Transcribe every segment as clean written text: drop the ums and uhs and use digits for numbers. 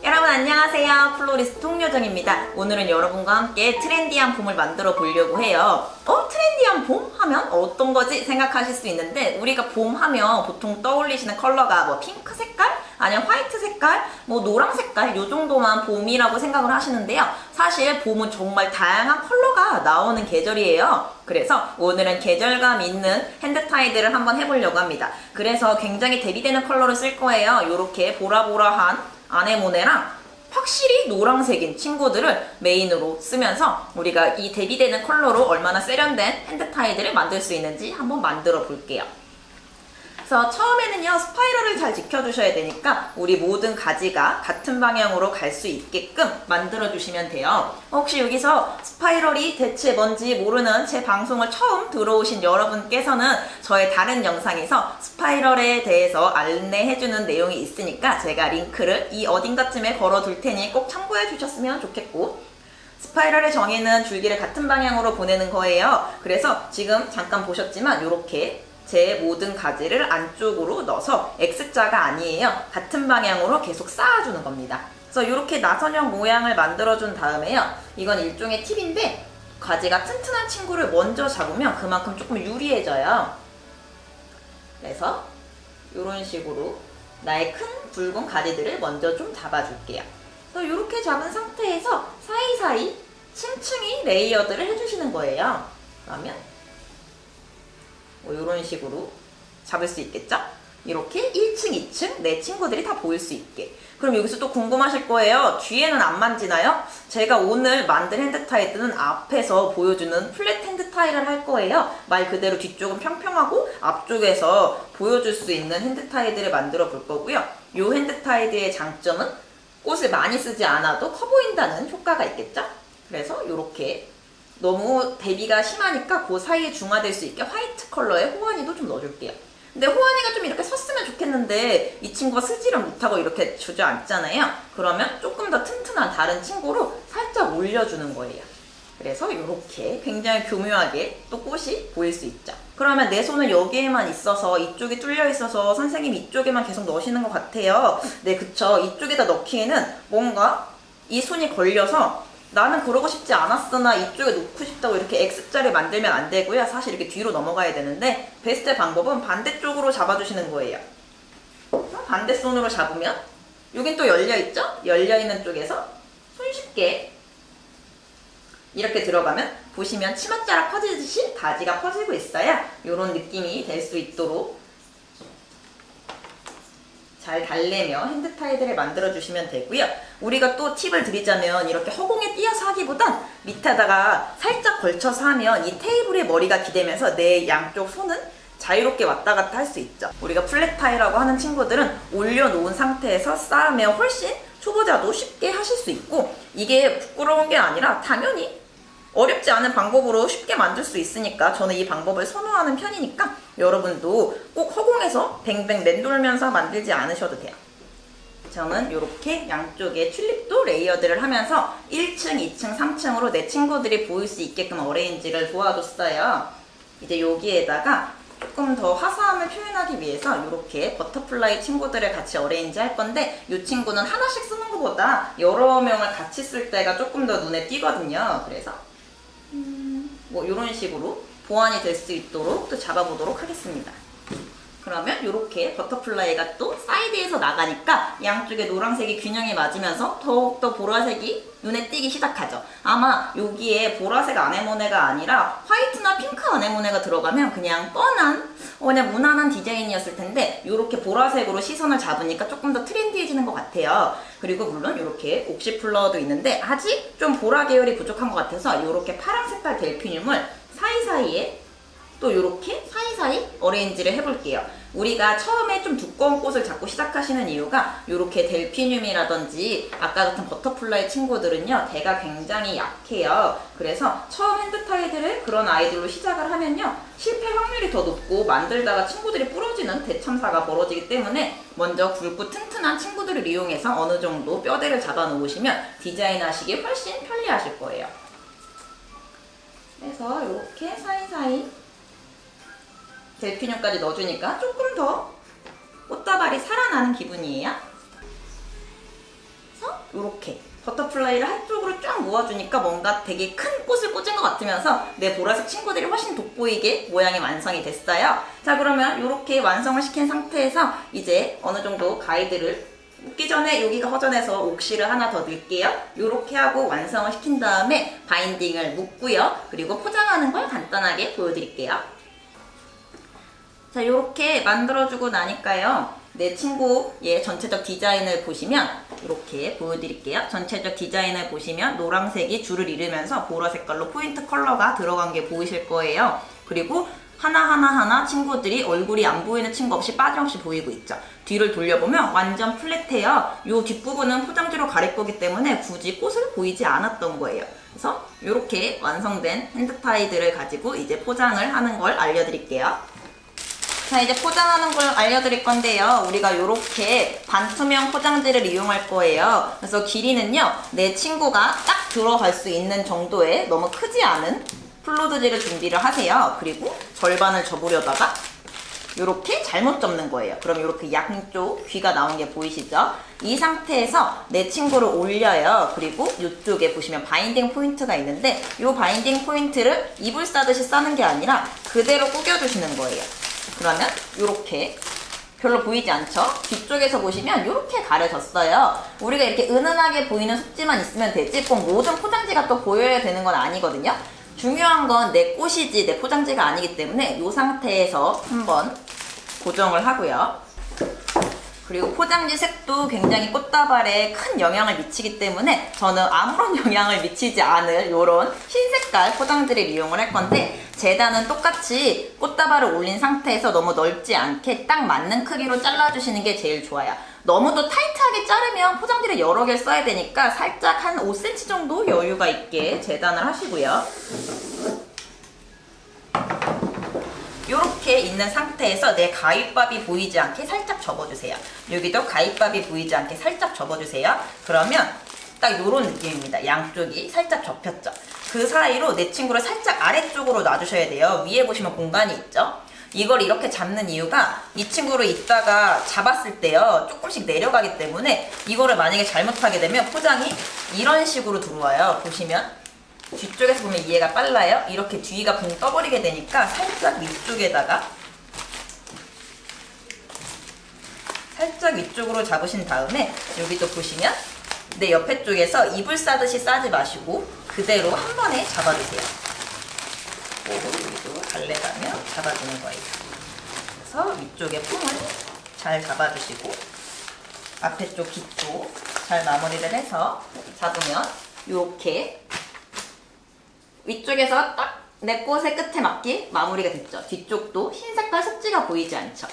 여러분 안녕하세요. 플로리스트 홍요정입니다. 오늘은 여러분과 함께 트렌디한 봄을 만들어 보려고 해요. 트렌디한 봄 하면 어떤 거지 생각하실 수 있는데, 우리가 봄 하면 보통 떠올리시는 컬러가 뭐 핑크 색깔? 아니면 화이트 색깔? 뭐 노랑 색깔? 요 정도만 봄이라고 생각을 하시는데요. 사실 봄은 정말 다양한 컬러가 나오는 계절이에요. 그래서 오늘은 계절감 있는 핸드타이드를 한번 해보려고 합니다. 그래서 굉장히 대비되는 컬러를 쓸 거예요. 요렇게 보라보라한 아네모네랑 확실히 노란색인 친구들을 메인으로 쓰면서 우리가 이 대비되는 컬러로 얼마나 세련된 핸드타이드를 만들 수 있는지 한번 만들어 볼게요. 그래서 처음에는요, 스파이럴을 잘 지켜주셔야 되니까 우리 모든 가지가 같은 방향으로 갈 수 있게끔 만들어 주시면 돼요. 혹시 여기서 스파이럴이 대체 뭔지 모르는 제 방송을 처음 들어오신 여러분께서는 저의 다른 영상에서 스파이럴에 대해서 안내해주는 내용이 있으니까 제가 링크를 이 어딘가쯤에 걸어 둘 테니 꼭 참고해 주셨으면 좋겠고, 스파이럴의 정의는 줄기를 같은 방향으로 보내는 거예요. 그래서 지금 잠깐 보셨지만 이렇게 제 모든 가지를 안쪽으로 넣어서 X자가 아니에요. 같은 방향으로 계속 쌓아주는 겁니다. 그래서 이렇게 나선형 모양을 만들어준 다음에요. 이건 일종의 팁인데, 가지가 튼튼한 친구를 먼저 잡으면 그만큼 조금 유리해져요. 그래서 이런 식으로 나의 큰 굵은 가지들을 먼저 좀 잡아줄게요. 그래서 이렇게 잡은 상태에서 사이사이 층층이 레이어드를 해주시는 거예요. 그러면 뭐 이런 식으로 잡을 수 있겠죠? 이렇게 1층, 2층 내 친구들이 다 보일 수 있게. 그럼 여기서 또 궁금하실 거예요. 뒤에는 안 만지나요? 제가 오늘 만든 핸드타이드는 앞에서 보여주는 플랫 핸드타이를 할 거예요. 말 그대로 뒤쪽은 평평하고 앞쪽에서 보여줄 수 있는 핸드타이드를 만들어 볼 거고요. 이 핸드타이드의 장점은 꽃을 많이 쓰지 않아도 커 보인다는 효과가 있겠죠? 그래서 이렇게 너무 대비가 심하니까 그 사이에 중화될 수 있게 화이트 컬러의 호환이도 좀 넣어줄게요. 근데 호환이가 좀 이렇게 섰으면 좋겠는데 이 친구가 쓰지를 못하고 이렇게 주저앉잖아요. 그러면 조금 더 튼튼한 다른 친구로 살짝 올려주는 거예요. 그래서 이렇게 굉장히 교묘하게 또 꽃이 보일 수 있죠. 그러면 내 손은 여기에만 있어서 이쪽이 뚫려 있어서 선생님이 이쪽에만 계속 넣으시는 것 같아요. 네, 그쵸. 이쪽에다 넣기에는 뭔가 이 손이 걸려서 나는 그러고 싶지 않았으나 이쪽에 놓고 싶다고 이렇게 X자를 만들면 안 되고요. 사실 이렇게 뒤로 넘어가야 되는데, 베스트 방법은 반대쪽으로 잡아주시는 거예요. 반대 손으로 잡으면 여긴 또 열려있죠? 열려있는 쪽에서 손쉽게 이렇게 들어가면 보시면 치맛자락 퍼지듯이 가지가 퍼지고 있어요. 이런 느낌이 될 수 있도록 잘 달래며 핸드타이드를 만들어주시면 되고요. 우리가 또 팁을 드리자면, 이렇게 허공에 띄어서 하기보단 밑에다가 살짝 걸쳐서 하면 이 테이블에 머리가 기대면서 내 양쪽 손은 자유롭게 왔다 갔다 할 수 있죠. 우리가 플랫타이라고 하는 친구들은 올려놓은 상태에서 쌓으면 훨씬 초보자도 쉽게 하실 수 있고, 이게 부끄러운 게 아니라 당연히 어렵지 않은 방법으로 쉽게 만들 수 있으니까 저는 이 방법을 선호하는 편이니까 여러분도 꼭 허공에서 뱅뱅 맴돌면서 만들지 않으셔도 돼요. 저는 이렇게 양쪽에 튤립도 레이어드를 하면서 1층, 2층, 3층으로 내 친구들이 보일 수 있게끔 어레인지를 도와줬어요. 이제 여기에다가 조금 더 화사함을 표현하기 위해서 이렇게 버터플라이 친구들을 같이 어레인지 할 건데, 이 친구는 하나씩 쓰는 것보다 여러 명을 같이 쓸 때가 조금 더 눈에 띄거든요. 그래서 뭐 이런 식으로 보완이 될 수 있도록 또 잡아보도록 하겠습니다. 그러면 이렇게 버터플라이가 또 사이드에서 나가니까 양쪽에 노란색이 균형이 맞으면서 더욱더 보라색이 눈에 띄기 시작하죠. 아마 여기에 보라색 아네모네가 아니라 화이트나 핑크 아네모네가 들어가면 그냥 뻔한 그냥 무난한 디자인이었을 텐데, 이렇게 보라색으로 시선을 잡으니까 조금 더 트렌디해지는 것 같아요. 그리고 물론 이렇게 옥시 플라워도 있는데 아직 좀 보라 계열이 부족한 것 같아서 이렇게 파란 색깔 델피늄을 사이사이에 또 이렇게 사이사이 어레인지를 해볼게요. 우리가 처음에 좀 두꺼운 꽃을 잡고 시작하시는 이유가, 이렇게 델피늄이라든지 아까 같은 버터플라이 친구들은요, 대가 굉장히 약해요. 그래서 처음 핸드타이드를 그런 아이들로 시작을 하면요, 실패 확률이 더 높고 만들다가 친구들이 부러지는 대참사가 벌어지기 때문에 먼저 굵고 튼튼한 친구들을 이용해서 어느 정도 뼈대를 잡아 놓으시면 디자인하시기 훨씬 편리하실 거예요. 그래서 이렇게 사이사이 델피늄까지 넣어주니까 조금 더 꽃다발이 살아나는 기분이에요. 그래서 이렇게 버터플라이를 한쪽으로 쫙 모아주니까 뭔가 되게 큰 꽃을 꽂은 것 같으면서 내 보라색 친구들이 훨씬 돋보이게 모양이 완성이 됐어요. 자, 그러면 이렇게 완성을 시킨 상태에서 이제 어느 정도 가이드를 묶기 전에 여기가 허전해서 옥시를 하나 더 넣을게요. 이렇게 하고 완성을 시킨 다음에 바인딩을 묶고요. 그리고 포장하는 걸 간단하게 보여드릴게요. 자, 이렇게 만들어주고 나니까요. 내 친구의 전체적 디자인을 보시면 이렇게 보여드릴게요. 전체적 디자인을 보시면 노란색이 줄을 이루면서 보라 색깔로 포인트 컬러가 들어간 게 보이실 거예요. 그리고 하나하나 친구들이 얼굴이 안 보이는 친구 없이 빠짐없이 보이고 있죠. 뒤를 돌려보면 완전 플랫해요. 이 뒷부분은 포장지로 가릴 거기 때문에 굳이 꽃을 보이지 않았던 거예요. 그래서 이렇게 완성된 핸드타이드를 가지고 이제 포장을 하는 걸 알려드릴게요. 자, 이제 포장하는 걸 알려드릴 건데요. 우리가 이렇게 반투명 포장지를 이용할 거예요. 그래서 길이는요, 내 친구가 딱 들어갈 수 있는 정도의 너무 크지 않은 플로드지를 준비를 하세요. 그리고 절반을 접으려다가 이렇게 잘못 접는 거예요. 그럼 이렇게 양쪽 귀가 나온 게 보이시죠? 이 상태에서 내 친구를 올려요. 그리고 이쪽에 보시면 바인딩 포인트가 있는데 이 바인딩 포인트를 이불 싸듯이 싸는 게 아니라 그대로 구겨주시는 거예요. 그러면 이렇게 별로 보이지 않죠? 뒤쪽에서 보시면 이렇게 가려졌어요. 우리가 이렇게 은은하게 보이는 속지만 있으면 되지 꼭 모든 포장지가 또 보여야 되는 건 아니거든요. 중요한 건 내 꽃이지 내 포장지가 아니기 때문에 이 상태에서 한번 고정을 하고요. 그리고 포장지 색도 굉장히 꽃다발에 큰 영향을 미치기 때문에 저는 아무런 영향을 미치지 않을 이런 흰색깔 포장지를 이용을 할 건데 재단은 똑같이 꽃다발을 올린 상태에서 너무 넓지 않게 딱 맞는 크기로 잘라주시는 게 제일 좋아요. 너무 또 타이트하게 자르면 포장지를 여러 개 써야 되니까 살짝 한 5cm 정도 여유가 있게 재단을 하시고요. 이렇게 있는 상태에서 내 가위밥이 보이지 않게 살짝 접어주세요. 여기도 가위밥이 보이지 않게 살짝 접어주세요. 그러면 딱 이런 느낌입니다. 양쪽이 살짝 접혔죠. 그 사이로 내 친구를 살짝 아래쪽으로 놔주셔야 돼요. 위에 보시면 공간이 있죠. 이걸 이렇게 잡는 이유가 이 친구를 이따가 잡았을 때요 조금씩 내려가기 때문에 이거를 만약에 잘못하게 되면 포장이 이런 식으로 들어와요. 보시면 뒤쪽에서 보면 이해가 빨라요. 이렇게 뒤가 붕 떠버리게 되니까 살짝 위쪽에다가 살짝 위쪽으로 잡으신 다음에 여기도 보시면 내 옆에 쪽에서 이불 싸듯이 싸지 마시고 그대로 한 번에 잡아주세요. 여기도 갈래가며 잡아주는 거예요. 그래서 위쪽에 폼을 잘 잡아주시고 앞에 쪽 뒤쪽 잘 마무리를 해서 잡으면 이렇게 위쪽에서 딱 내 꽃의 끝에 맞게 마무리가 됐죠. 뒤쪽도 흰 색깔 속지가 보이지 않죠.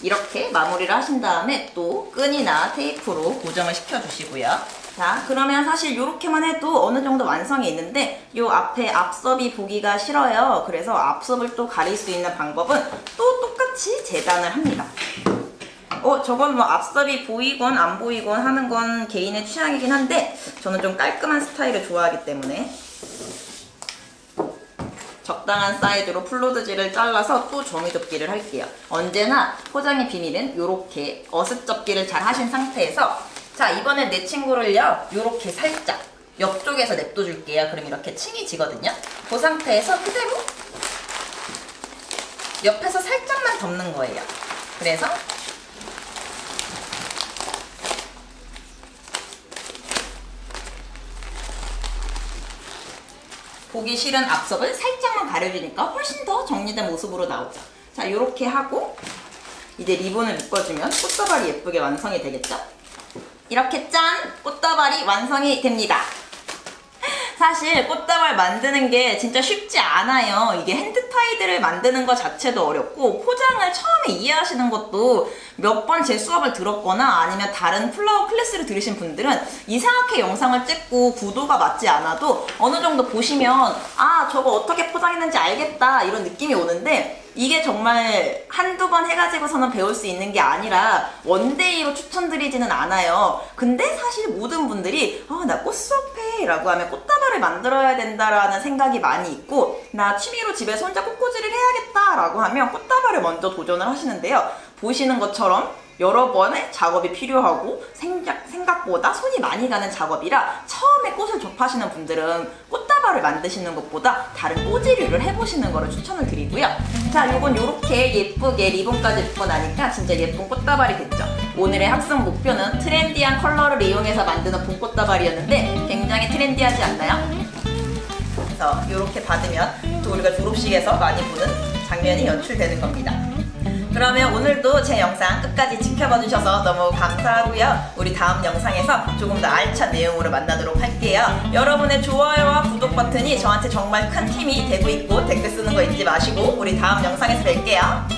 이렇게 마무리를 하신 다음에 또 끈이나 테이프로 고정을 시켜주시고요. 자, 그러면 사실 이렇게만 해도 어느 정도 완성이 있는데 이 앞에 앞섭이 보기가 싫어요. 그래서 앞섭을 또 가릴 수 있는 방법은 또 똑같이 재단을 합니다. 저건 뭐 앞섭이 보이건 안 보이건 하는 건 개인의 취향이긴 한데 저는 좀 깔끔한 스타일을 좋아하기 때문에 적당한 사이즈로 플로드지를 잘라서 또 정의접기를 할게요. 언제나 포장의 비밀은 이렇게 어슷접기를 잘 하신 상태에서 자, 이번엔 내 친구를요 이렇게 살짝 옆쪽에서 냅둬줄게요. 그럼 이렇게 층이 지거든요. 그 상태에서 그대로 옆에서 살짝만 덮는 거예요. 그래서 보기 싫은 앞섭을 살짝만 가려주니까 훨씬 더 정리된 모습으로 나오죠. 자, 이렇게 하고 이제 리본을 묶어주면 꽃다발이 예쁘게 완성이 되겠죠? 이렇게 짠! 꽃다발이 완성이 됩니다. 사실 꽃다발 만드는 게 진짜 쉽지 않아요. 이게 핸드타이드를 만드는 것 자체도 어렵고 포장을 처음에 이해하시는 것도 몇 번 제 수업을 들었거나 아니면 다른 플라워 클래스를 들으신 분들은 이상하게 영상을 찍고 구도가 맞지 않아도 어느 정도 보시면 아, 저거 어떻게 포장했는지 알겠다 이런 느낌이 오는데 이게 정말 한두 번 해가지고서는 배울 수 있는 게 아니라 원데이로 추천드리지는 않아요. 근데 사실 모든 분들이 나 꽃 수업해 라고 하면 꽃다발을 만들어야 된다라는 생각이 많이 있고 나 취미로 집에서 혼자 꽃꽂이를 해야겠다 라고 하면 꽃다발을 먼저 도전을 하시는데요. 보시는 것처럼 여러 번의 작업이 필요하고 생각보다 손이 많이 가는 작업이라 처음에 꽃을 접하시는 분들은 꽃다발을 만드시는 것보다 다른 꼬지류를 해보시는 거를 추천을 드리고요. 자, 요건 요렇게 예쁘게 리본까지 묶고 나니까 진짜 예쁜 꽃다발이 됐죠. 오늘의 학습 목표는 트렌디한 컬러를 이용해서 만드는 봄꽃다발이었는데 굉장히 트렌디하지 않나요? 그래서 이렇게 받으면 또 우리가 졸업식에서 많이 보는 장면이 연출되는 겁니다. 그러면 오늘도 제 영상 끝까지 지켜봐 주셔서 너무 감사하고요. 우리 다음 영상에서 조금 더 알찬 내용으로 만나도록 할게요. 여러분의 좋아요와 구독 버튼이 저한테 정말 큰 힘이 되고 있고 댓글 쓰는 거 잊지 마시고 우리 다음 영상에서 뵐게요.